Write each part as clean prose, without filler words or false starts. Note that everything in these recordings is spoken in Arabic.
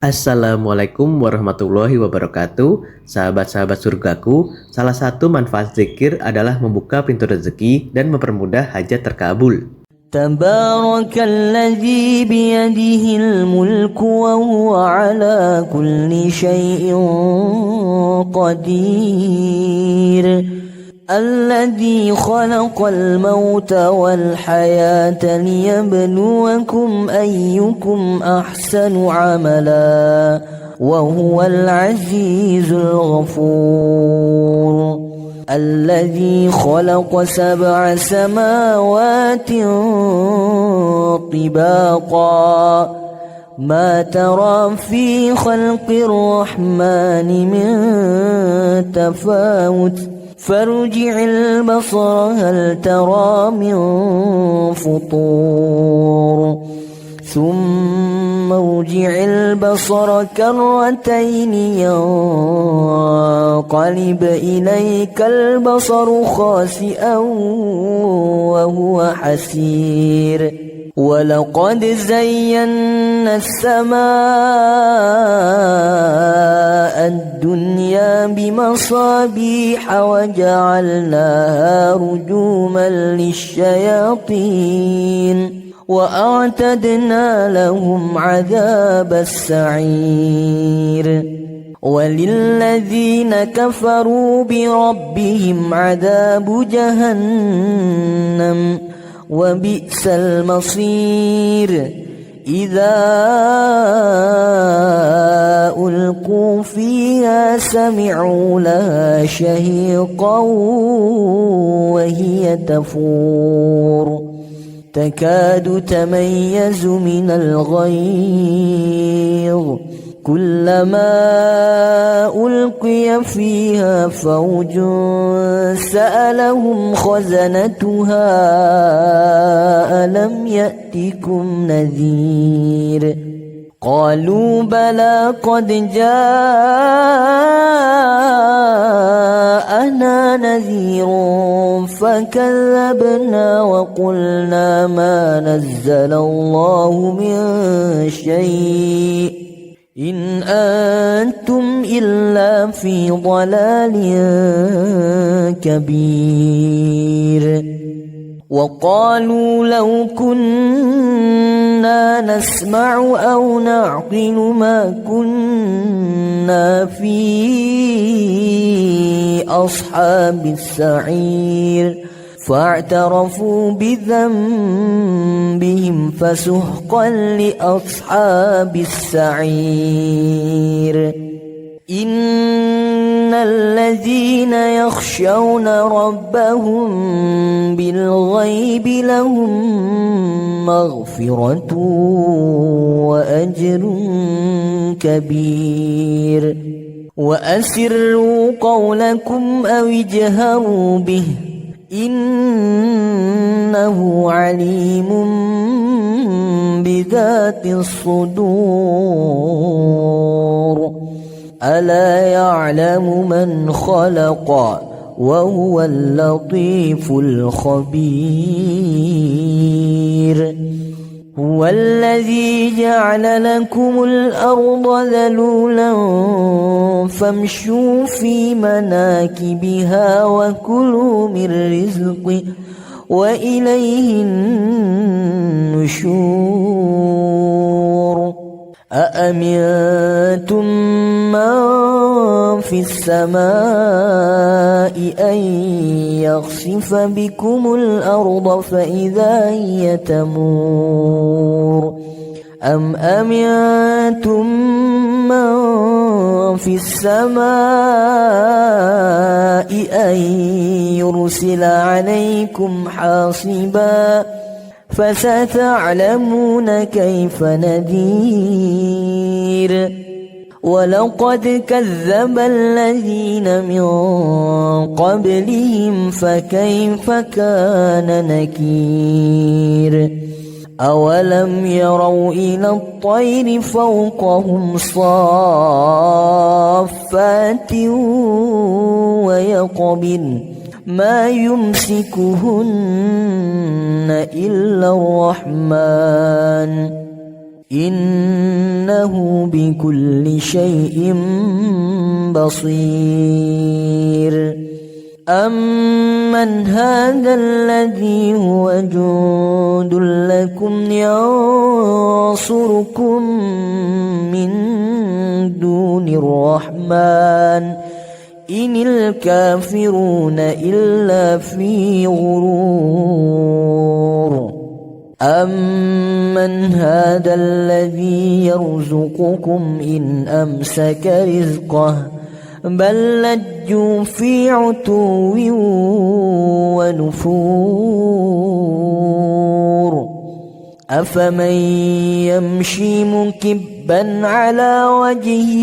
Assalamualaikum warahmatullahi wabarakatuh. Sahabat-sahabat surgaku, salah satu manfaat zikir adalah membuka pintu rezeki dan mempermudah hajat terkabul. Tabarakalladzi biyadihil mulku wa huwa ala kulli syai'in qadir. الذي خلق الموت والحياة ليبلوكم أيكم أحسن عملا وهو العزيز الغفور الذي خلق 7 سماوات طباقا ما ترى في خلق الرحمن من تفاوت فارجع البصر هل ترى من فطور ثم ارجع البصر كرتين ينقلب إليك البصر خاسئا وهو حسير ولقد زينا السماء الدنيا بمصابيح وجعلناها رجوما للشياطين وأعتدنا لهم عذاب السعير وللذين كفروا بربهم عذاب جهنم وبئس المصير إذا ألقوا فيها سمعوا لها شهيقا وهي تفور تكاد تميز من الغيظ كلما ألقي فيها فوج سألهم خزنتها ألم يأتكم نذير قالوا بلى قد جاءنا نذير فكذبنا وقلنا ما نزل الله من شيء إن أنتم إلا في ضلال كبير وقالوا لو كنا نسمع أو نعقل ما كنا في أصحاب السعير فاعترفوا بذنبهم فسحقا لأصحاب السعير إن الذين يخشون ربهم بالغيب لهم مغفرة وأجر كبير وأسروا قولكم أو اجهروا به إنه عليم بذات الصدور ألا يعلم من خلق وهو اللطيف الخبير هو الذي جعل لكم الأرض ذلولا فامشوا في مناكبها وكلوا من رزقه وإليه النشور أأمنتم من في السماء أن يخسف بكم الأرض فإذا هي تمور أم أمنتم من في السماء أن يرسل عليكم حاصبا فستعلمون كيف نذير ولقد كذب الذين من قبلهم فكيف كان نكير أولم يروا إلى الطير فوقهم صافات ويقبضن ما يمسكهن إلا الرحمن إنه بكل شيء بصير أمن هذا الذي هو جند لكم ينصركم من دون الرحمن إن الكافرون إلا في غرور أمن هذا الذي يرزقكم إن أمسك رزقه بل لجوا في عتو ونفور أفمن يمشي مكبا على وجهه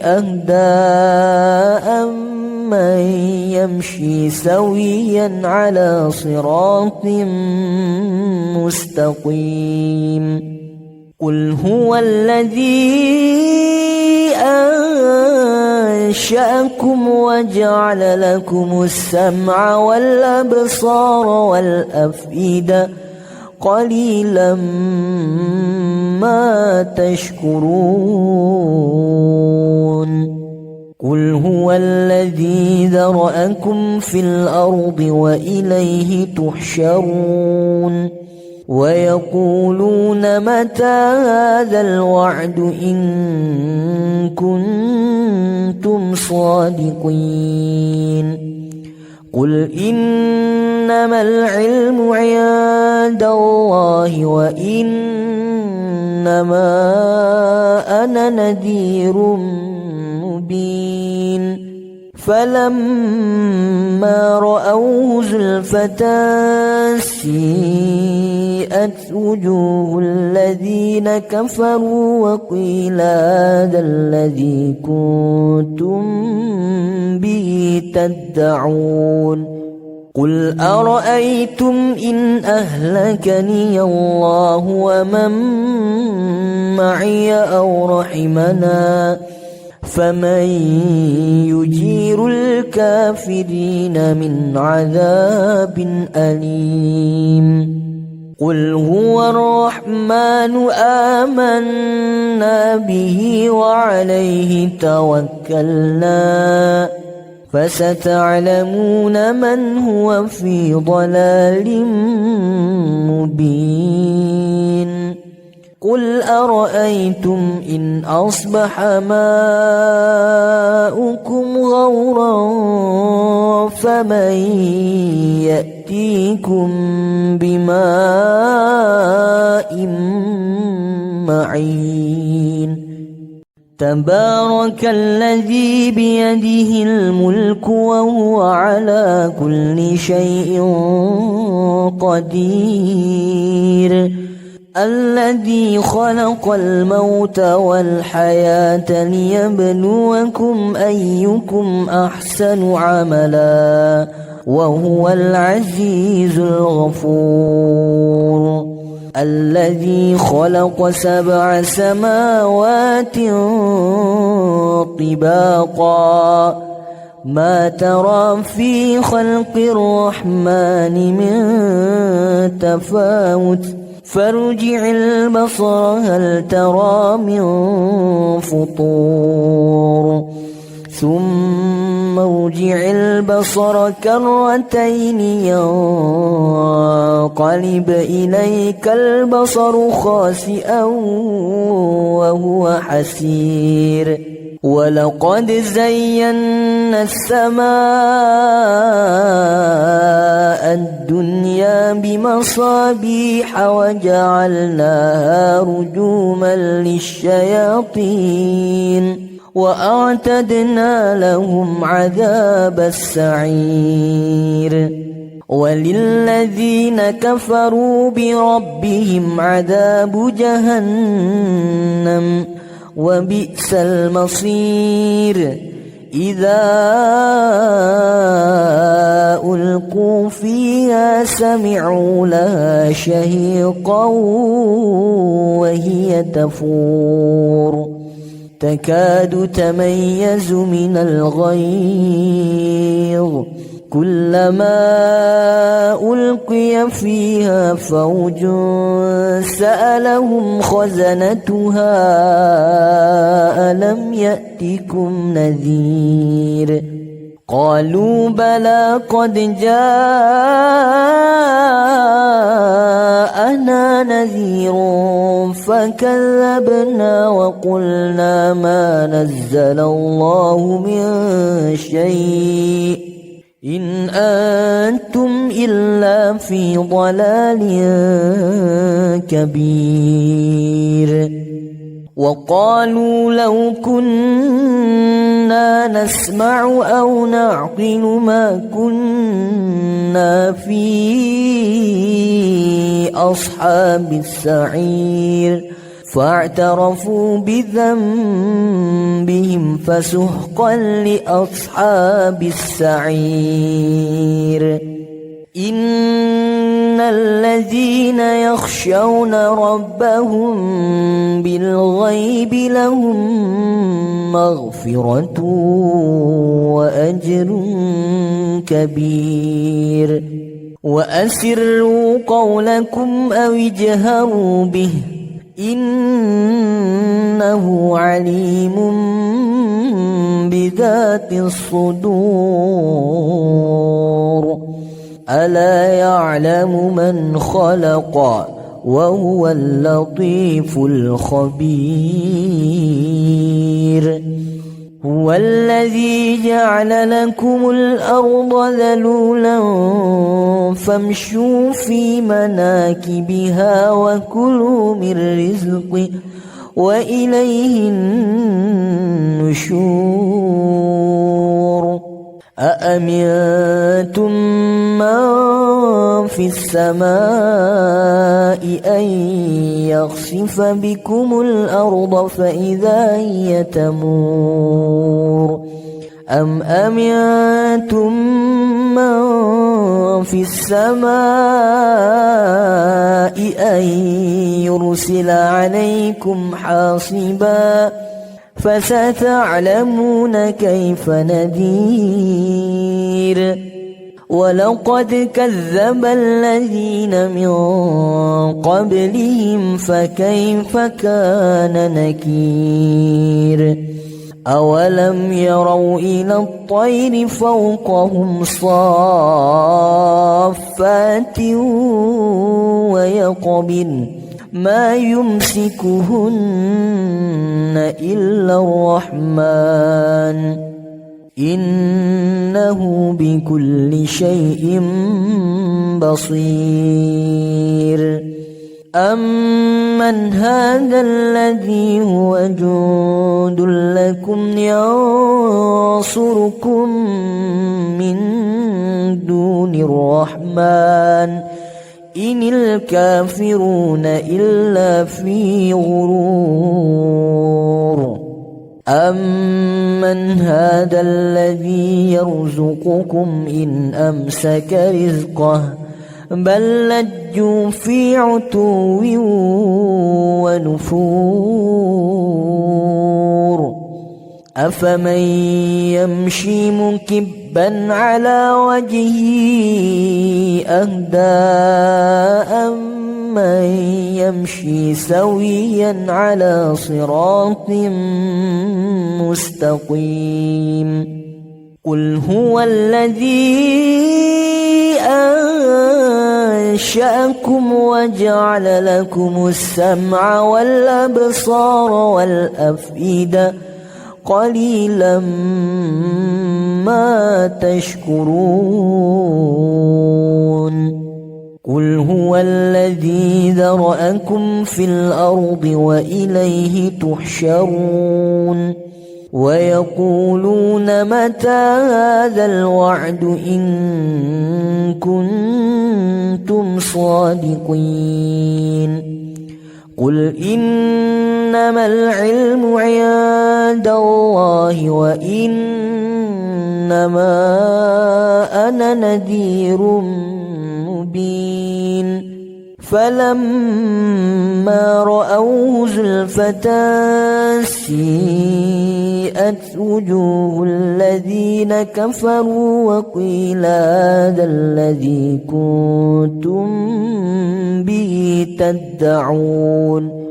أهدى أمن يمشي سويا على صراط مستقيم قل هو الذي أنشأكم وجعل لكم السمع والأبصار والأفئدة قليلا ما تشكرون قل هو الذي ذرأكم في الأرض وإليه تحشرون ويقولون متى هذا الوعد إن كنتم صادقين قل إنما العلم عند الله وإنما أنا نذير مبين فلما رأوه زلفة سيئت وجوه الذين كفروا وقيل هذا الذي كنتم به تدعون قل أرأيتم إن أهلكني الله ومن معي أو رحمنا فمن يجير الكافرين من عذاب أليم قل هو الرحمن آمنا به وعليه توكلنا فستعلمون من هو في ضلال مبين قل أرأيتم إن أصبح ماؤكم غورا فمن يأتيكم بماء معين تبارك الذي بيده الملك وهو على كل شيء قدير الذي خلق الموت والحياة ليبلوكم أيكم أحسن عملا وهو العزيز الغفور الذي خلق 7 سماوات طباقا ما ترى في خلق الرحمن من تفاوت فارجع البصر هل ترى من فطور ثم ارجع البصر كرتين ينقلب إليك البصر خاسئا وهو حسير ولقد زينا السماء الدنيا بمصابيح وجعلناها رجوما للشياطين وأعتدنا لهم عذاب السعير وللذين كفروا بربهم عذاب جهنم وبئس المصير إذا ألقوا فيها سمعوا لها شهيقا وهي تفور تكاد تميز من الغيظ كلما ألقي فيها فوج سألهم خزنتها ألم يأتكم نذير قالوا بلى قد جاءنا نذير فكذبنا وقلنا ما نزل الله من شيء إن أنتم إلا في ضلال كبير وقالوا لو كنا نسمع أو نعقل ما كنا في أصحاب السعير فاعترفوا بذنبهم فسحقا لأصحاب السعير إن الذين يخشون ربهم بالغيب لهم مغفرة وأجر كبير وأسروا قولكم أو اجهروا به إنه عليم بذات الصدور ألا يعلم من خلق وهو اللطيف الخبير هو الذي جعل لكم الأرض ذلولا فامشوا في مناكبها وكلوا من رزقه وإليه النشور أأمنتم من في السماء أن يخسف بكم الأرض فإذا هي تمور أم أمنتم من في السماء أن يرسل عليكم حاصبا فستعلمون كيف نذير ولقد كذب الذين من قبلهم فكيف كان نكير أولم يروا إلى الطير فوقهم صافات ويقبضن ما يمسكهن إلا الرحمن إنه بكل شيء بصير أمن هذا الذي هو جند لكم ينصركم من دون الرحمن إن الكافرون إلا في غرور أمن هذا الذي يرزقكم إن أمسك رزقه بل لجوا في عتو ونفور أفمن يمشي مكبا على وجهه أهدى أمن يمشي سويا على صراط مستقيم قل هو الذي أنشأكم وجعل لكم السمع والأبصار والأفئدة قليلا ما تشكرون قل هو الذي ذرأكم في الأرض وإليه تحشرون ويقولون متى هذا الوعد إن كنتم صادقين قل إنما العلم عند الله وإنما أنا نذير مبين فلما رأوه زلفة سيئة سيئت وجوه الذين كفروا وقيل هذا الذي كنتم به تدعون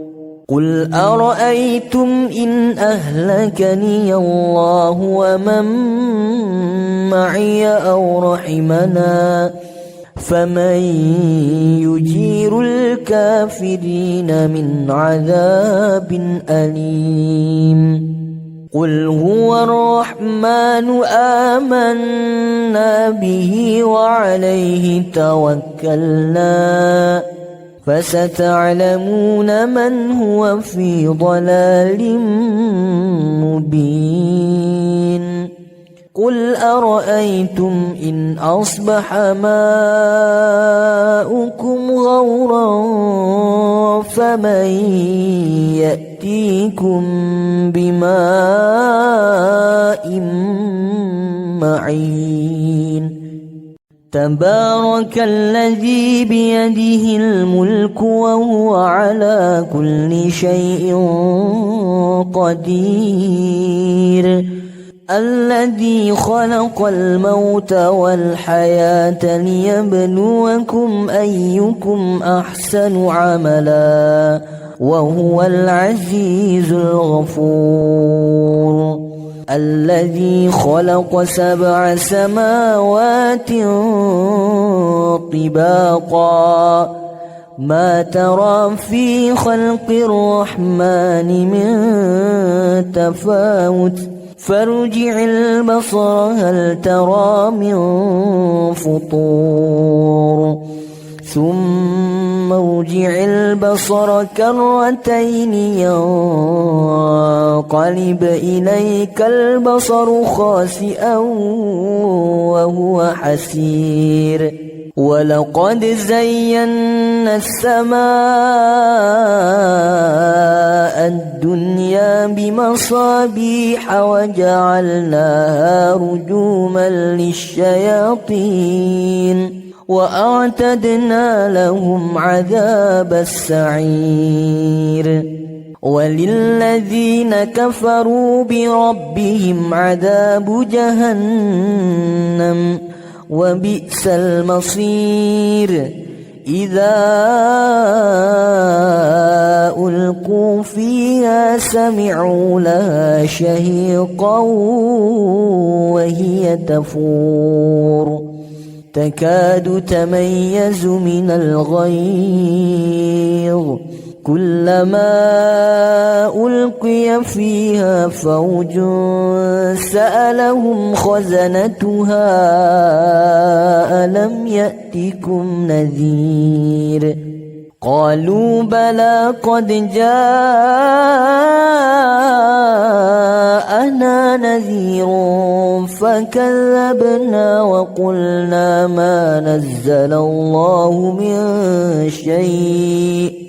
قل أرأيتم إن أهلكني الله ومن معي أو رحمنا فمن يجير الكافرين من عذاب أليم قل هو الرحمن آمنا به وعليه توكلنا فستعلمون من هو في ضلال مبين قل أرأيتم إن أصبح ماؤكم غورا فمن يأتيكم بماء معين تبارك الذي بيده الملك وهو على كل شيء قدير الذي خلق الموت والحياة ليبلوكم أيكم أحسن عملا وهو العزيز الغفور الذي خلق 7 سماوات طباقا ما ترى في خلق الرحمن من تفاوت فارجع البصر هل ترى من فطور ثم ارجع البصر كرتين ينقلب إليك البصر خاسئا وهو حسير ولقد زينا السماء الدنيا بمصابيح وجعلناها رجوما للشياطين وأعتدنا لهم عذاب السعير وللذين كفروا بربهم عذاب جهنم وبئس المصير إذا ألقوا فيها سمعوا لها شهيقا وهي تفور تكاد تميز من الغيظ كلما ألقي فيها فوج سألهم خزنتها ألم يأتكم نذير قالوا بلى قد جاءنا نذير فكذبنا وقلنا ما نزل الله من شيء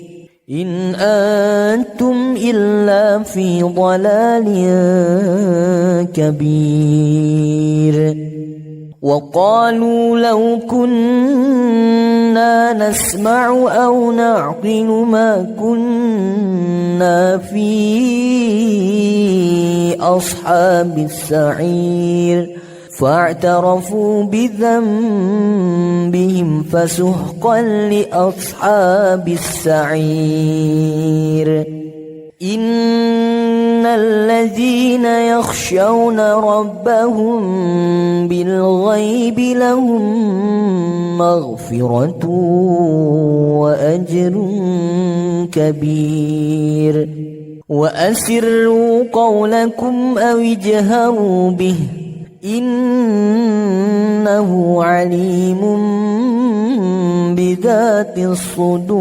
إن أنتم إلا في ضلال كبير وقالوا لو كنا نسمع أو نعقل ما كنا في أصحاب السعير فاعترفوا بذنبهم فسحقا لأصحاب السعير إن الذين يخشون ربهم بالغيب لهم مغفرة وأجر كبير وأسروا قولكم أو اجهروا به إنه عليم بذات الصدور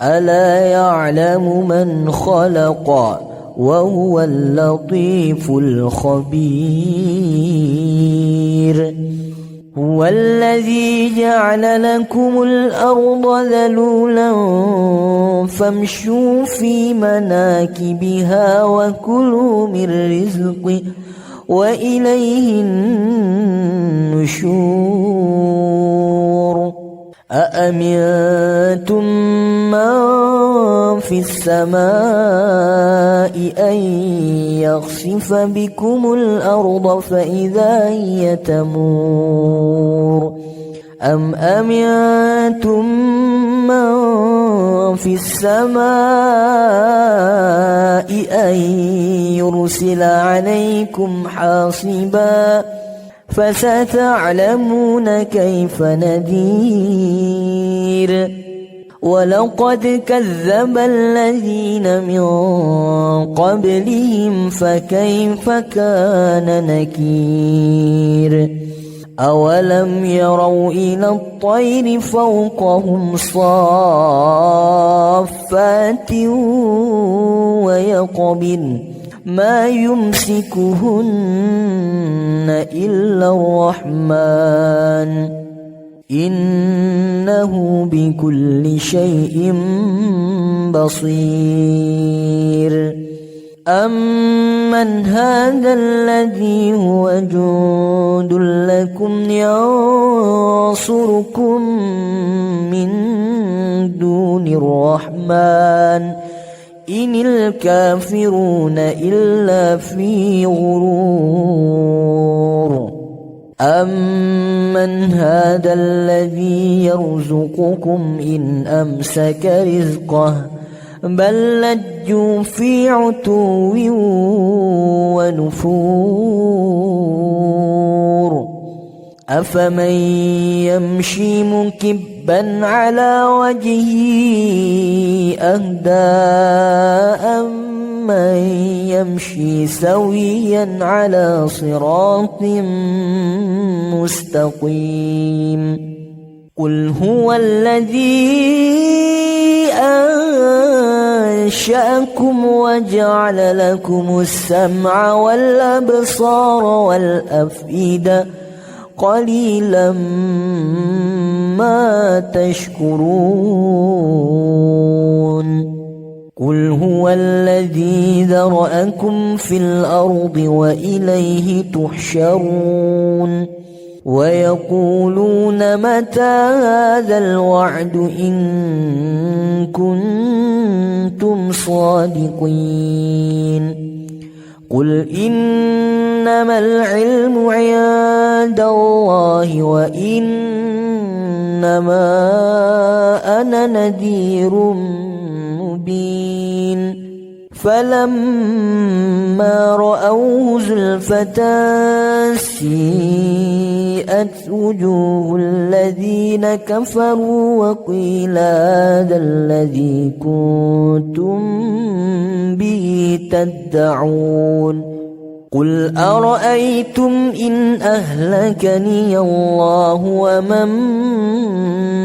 ألا يعلم من خلق وهو اللطيف الخبير هو الذي جعل لكم الأرض ذلولا فامشوا في مناكبها وكلوا من رزقه وإليه النشور أأمنتم من في السماء أن يخسف بكم الأرض فإذا هي تمور أم أمنتم من في السماء أن يرسل عليكم حاصبا فستعلمون كيف نذير ولقد كذب الذين من قبلهم فكيف كان نكير أولم يروا إلى الطير فوقهم صافات ويقبضن ما يمسكهن إلا الرحمن إنه بكل شيء بصير أمن هذا الذي هو جند لكم ينصركم من دون الرحمن إن الكافرون إلا في غرور أمن هذا الذي يرزقكم إن أمسك رزقه بل لجوا في عتو ونفور أفمن يمشي مكبا على وجهه أهدى أمن يمشي سويا على صراط مستقيم قل هو الذي أنشأكم وجعل لكم السمع والأبصار والأفئدة قليلا ما تشكرون قل هو الذي ذرأكم في الأرض وإليه تحشرون ويقولون متى هذا الوعد إن كنتم صادقين قل إنما العلم عند الله وإنما أنا نذير مبين فلما رأوه زلفة سيئت وجوه الذين كفروا وقيل هذا الذي كنتم به تدعون قل أرأيتم إن أهلكني الله ومن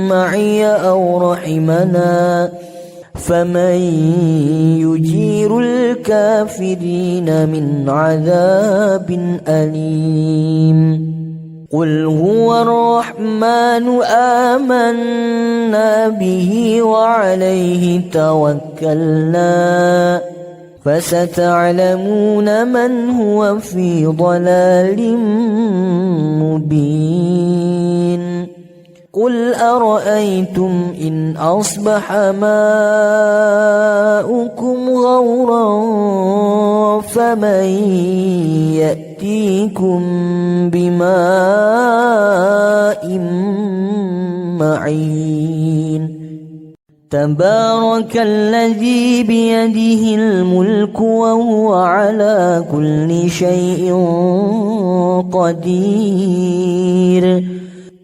معي أو رحمنا فمن يجير الكافرين من عذاب أليم قل هو الرحمن آمنا به وعليه توكلنا فستعلمون من هو في ضلال مبين قل أرأيتم إن أصبح ماؤكم غورا فمن يأتيكم بماء معين تبارك الذي بيده الملك وهو على كل شيء قدير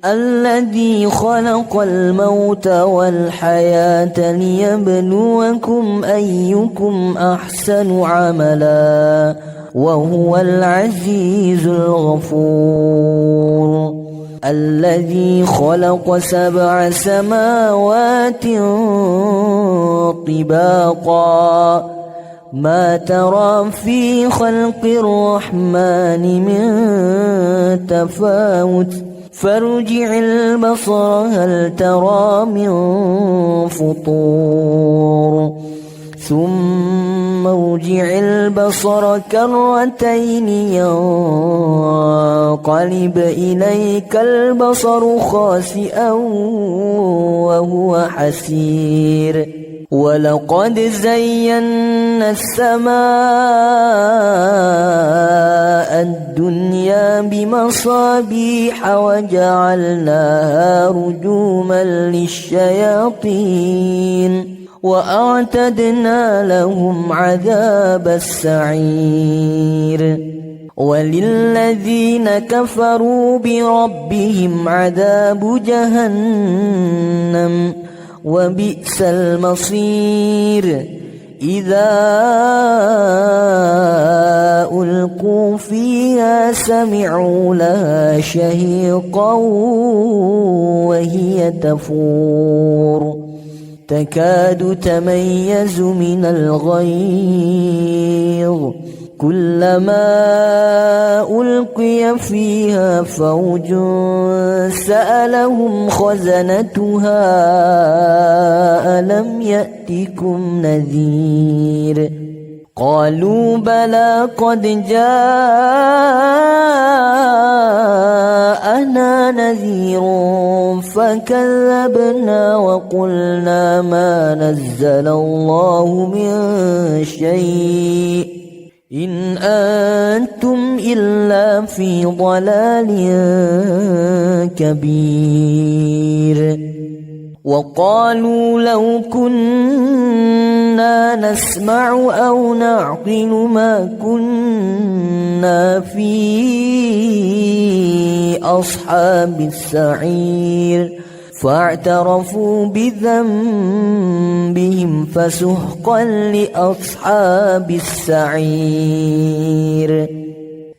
الذي خلق الموت والحياة ليبلوكم أيكم أحسن عملا وهو العزيز الغفور الذي خلق 7 سماوات طباقا ما ترى في خلق الرحمن من تفاوت فارجع البصر هل ترى من فطور ثم مرجع البصر كرتين ينقلب إليك البصر خاسئا وهو حسير ولقد زينا السماء الدنيا بمصابيح وجعلناها رجوما للشياطين وأعتدنا لهم عذاب السعير وللذين كفروا بربهم عذاب جهنم وبئس المصير إذا ألقوا فيها سمعوا لها شهيقا وهي تفور تكاد تميز من الغيظ كلما ألقي فيها فوج سألهم خزنتها ألم يأتكم نذير قالوا بلى قد جاءنا نذير فكذبنا وقلنا ما نزل الله من شيء إن أنتم إلا في ضلال كبير وقالوا لو كنا نسمع أو نعقل ما كنا في أصحاب السعير فاعترفوا بذنبهم فسحقا لأصحاب السعير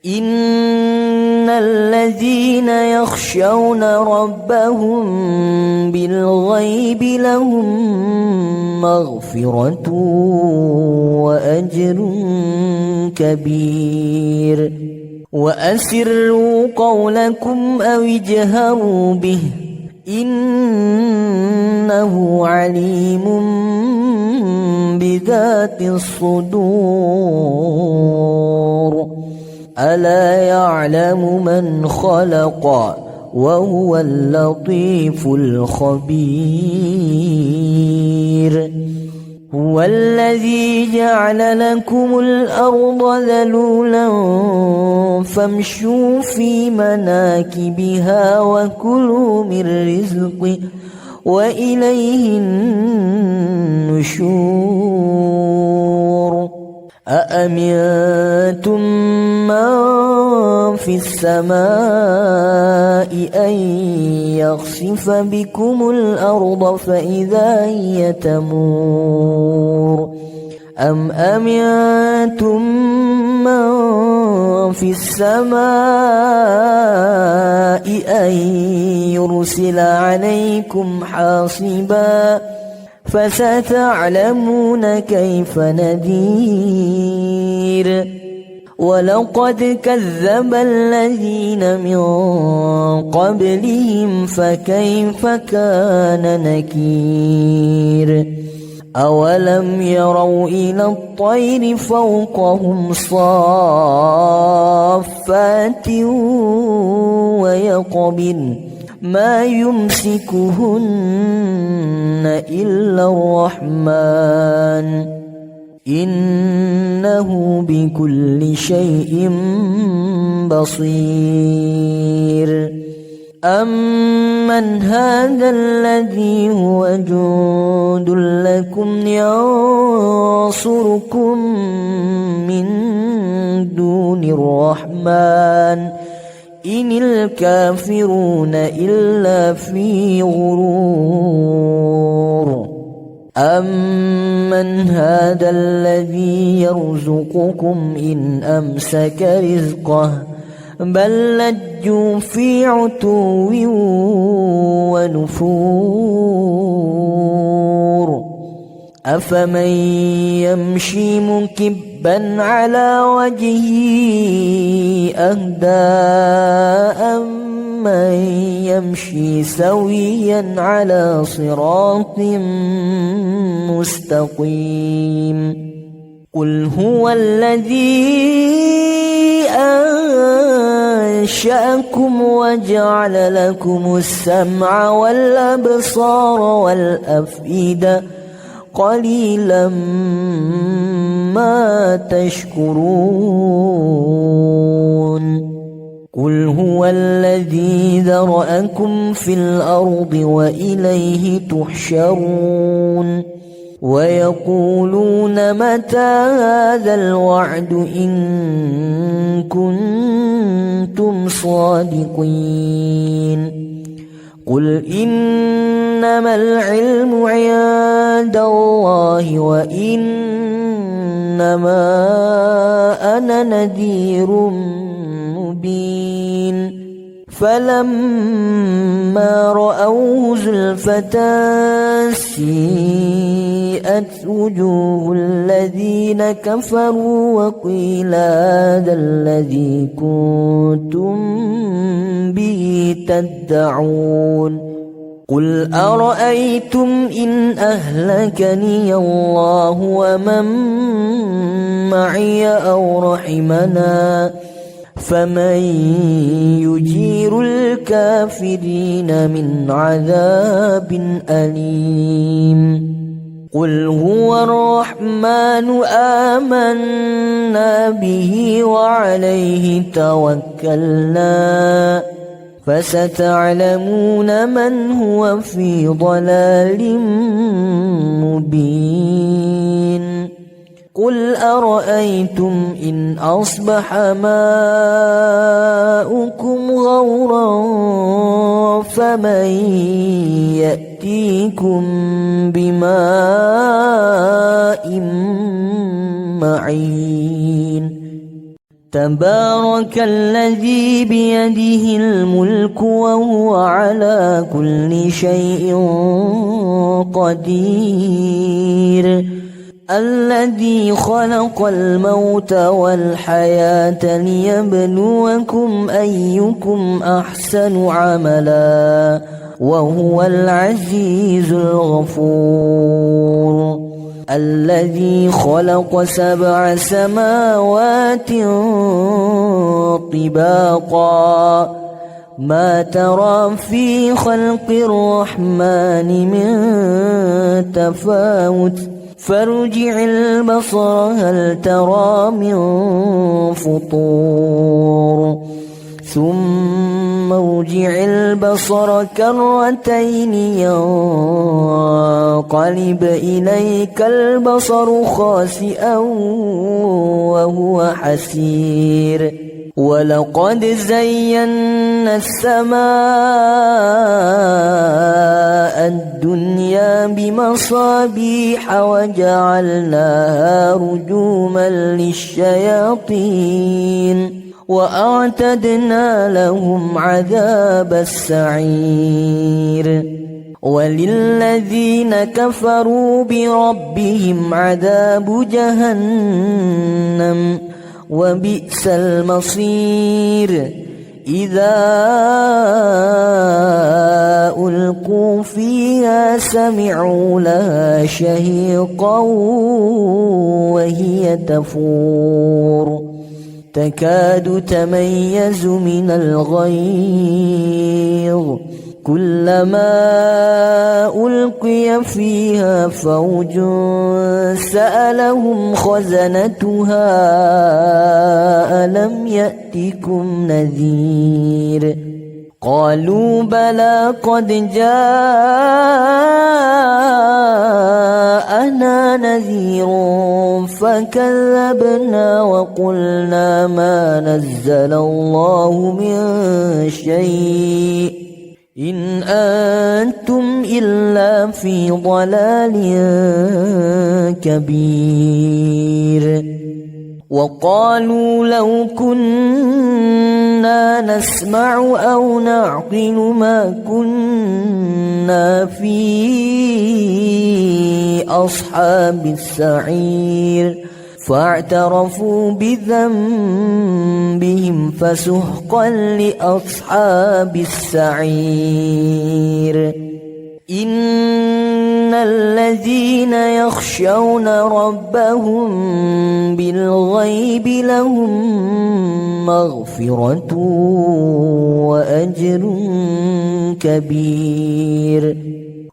إن الذين يخشون ربهم بالغيب لهم مغفرة وأجر كبير وأسروا قولكم أو اجهروا به إنه عليم بذات الصدور ألا يعلم من خلق وهو اللطيف الخبير هو الذي جعل لكم الأرض ذلولا فامشوا في مناكبها وكلوا من رزقه وإليه النشور أأمنتم من في السماء أن يخسف بكم الأرض فإذا هي تمور أم أمنتم من في السماء أن يرسل عليكم حاصبا فستعلمون كيف نذير ولقد كذب الذين من قبلهم فكيف كان نكير أولم يروا إلى الطير فوقهم صافات ويقبضن ما يمسكهن إلا الرحمن إنه بكل شيء بصير أمن هذا الذي هو جند لكم ينصركم من دون الرحمن إن الكافرون إلا في غرور أمن هذا الذي يرزقكم إن أمسك رزقه بل لجوا في عتو ونفور أفمن يمشي مكبا على وجهه أهدى أمن يمشي سويا على صراط مستقيم قل هو الذي أنشأكم وجعل لكم السمع والأبصار والأفئدة قليلا ما تشكرون قل هو الذي ذرأكم في الأرض وإليه تحشرون ويقولون متى هذا الوعد إن كنتم صادقين قل إنما العلم عند الله وإنما أنا نذير مبين فلما رأوه زلفة سيئت وجوه الذين كفروا وقيل هذا الذي كنتم به تدعون قل أرأيتم إن أهلكني الله ومن معي أو رحمنا فمن يجير الكافرين من عذاب أليم قل هو الرحمن آمنا به وعليه توكلنا فستعلمون من هو في ضلال مبين قل أرأيتم إن أصبح ماؤكم غورا فمن يأتيكم بماء معين تبارك الذي بيده الملك وهو على كل شيء قدير الذي خلق الموت والحياة ليبلوكم أيكم أحسن عملا وهو العزيز الغفور الذي خلق 7 سماوات طباقا ما ترى في خلق الرحمن من تفاوت فارجع البصر هل ترى من فطور ثم ارجع البصر كرتين ينقلب إليك البصر خاسئا وهو حسير ولقد زينا السماء الدنيا بمصابيح وجعلناها رجوما للشياطين وأعتدنا لهم عذاب السعير وللذين كفروا بربهم عذاب جهنم وبئس المصير إذا ألقوا فيها سمعوا لها شهيقا وهي تفور تكاد تميز من الغيظ كلما ألقي فيها فوج سألهم خزنتها ألم يأتكم نذير قالوا بلى قد جاءنا نذير فكذبنا وقلنا ما نزل الله من شيء إن أنتم إلا في ضلال كبير وقالوا لو كنا نسمع أو نعقل ما كنا في أصحاب السعير فاعترفوا بذنبهم فسحقا لأصحاب السعير إن الذين يخشون ربهم بالغيب لهم مغفرة وأجر كبير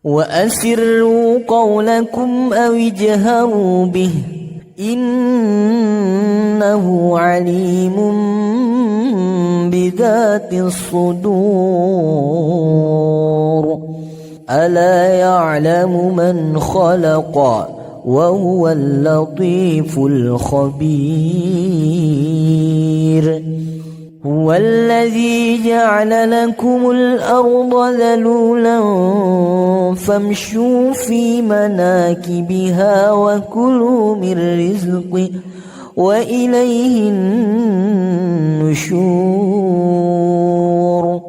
وأسروا قولكم أو اجهروا به إنه عليم بذات الصدور ألا يعلم من خلق وهو اللطيف الخبير هو الذي جعل لكم الأرض ذلولا فامشوا في مناكبها وكلوا من رزقه وإليه النشور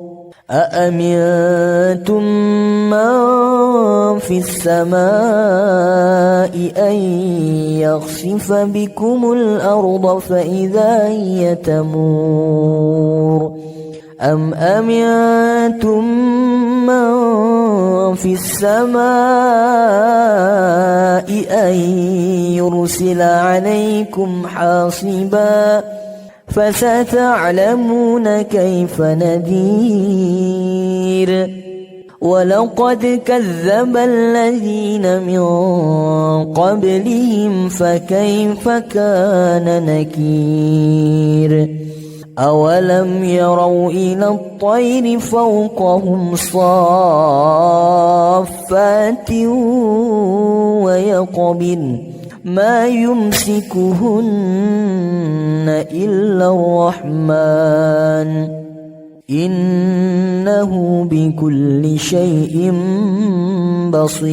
أأمنتم من في السماء أن يخسف بكم الأرض فإذا هي تمور أم أمنتم من في السماء أن يرسل عليكم حاصبا فستعلمون كيف نذير ولقد كذب الذين من قبلهم فكيف كان نكير أولم يروا إلى الطير فوقهم صافات ويقبضن ما يمسكهن إلا الرحمن إنه بكل شيء بصير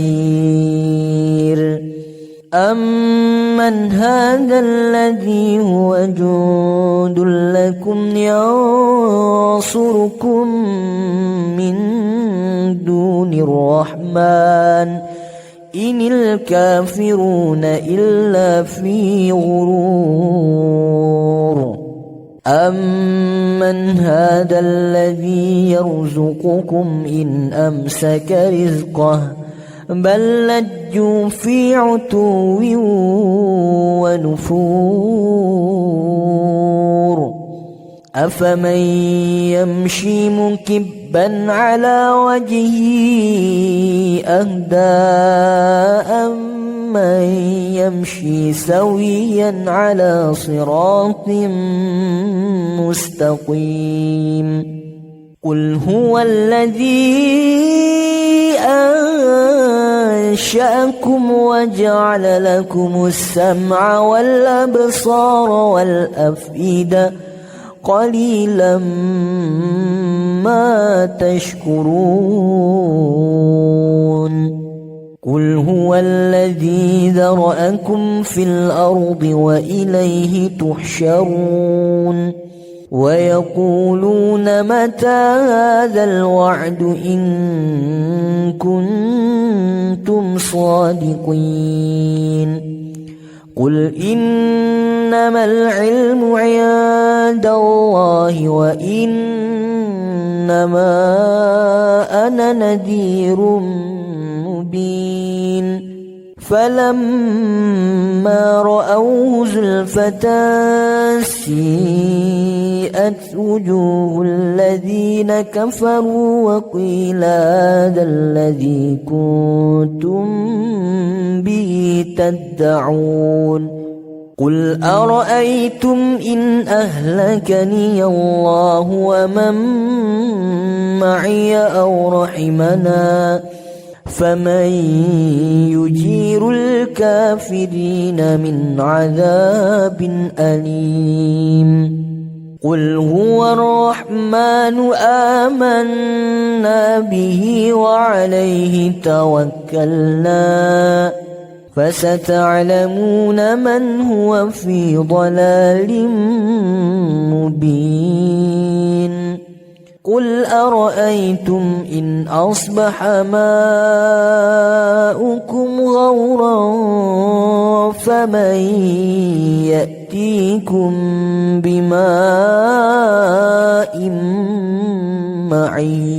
أمن هذا الذي هو جند لكم ينصركم من دون الرحمن إن الكافرون إلا في غرور أمن هذا الذي يرزقكم إن أمسك رزقه بل لجوا في عتو ونفور أفمن يمشي مكبا على وجهه أهدى أمن يمشي سويا على صراط مستقيم قل هو الذي أنشأكم وجعل لكم السمع والأبصار والأفئدة قليلا ما تشكرون قل هو الذي ذرأكم في الأرض وإليه تحشرون ويقولون متى هذا الوعد إن كنتم صادقين قل إنما العلم عند الله وإنما أنا نذير مبين فلما رأوه زلفة سيئت وجوه الذين كفروا وقيل هذا الذي كنتم به تدعون قل أرأيتم إن أهلكني الله ومن معي أو رحمنا فمن يجير الكافرين من عذاب أليم قل هو الرحمن آمنا به وعليه توكلنا فستعلمون من هو في ضلال مبين قل أرأيتم إن أصبح ماؤكم غورا فمن يأتيكم بماء معين